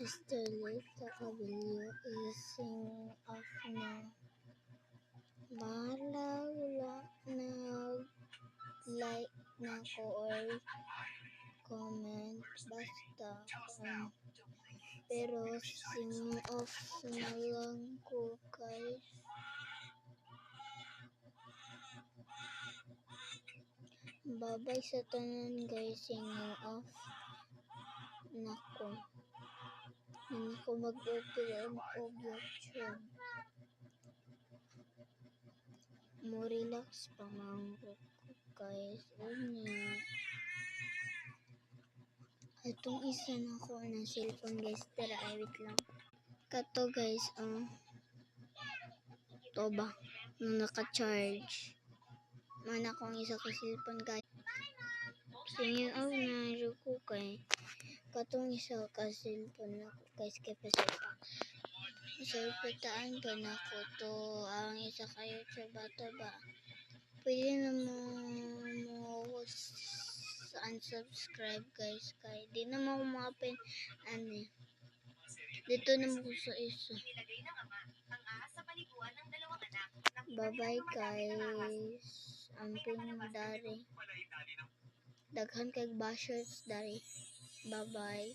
Estrelita Cabello ising off na. Bahala, wala nag-like na ko or comment. Basta. Pero sing off na lang ko guys. Babay sa tanan guys, singing off na ko. Hindi ko mag-open og YouTube. Mo relax pa mangko guys. Unya. Itong isa na ko na cellphone guys, pero ay wait lang. Kato guys, to ba? Nung naka-charge. Mana kong isa ka cellphone guys. Singin out na ko kay katong isa ka cellphone na ko guys kay pasita. Salpitaan pa na ko to ang isa kayo sa bata ba. Pwede na mo unsubscribe guys kay di na mo ma-open dito na mo sa isa. Bye bye guys. Amping dari. Daghan kay bashers dari. Bye bye.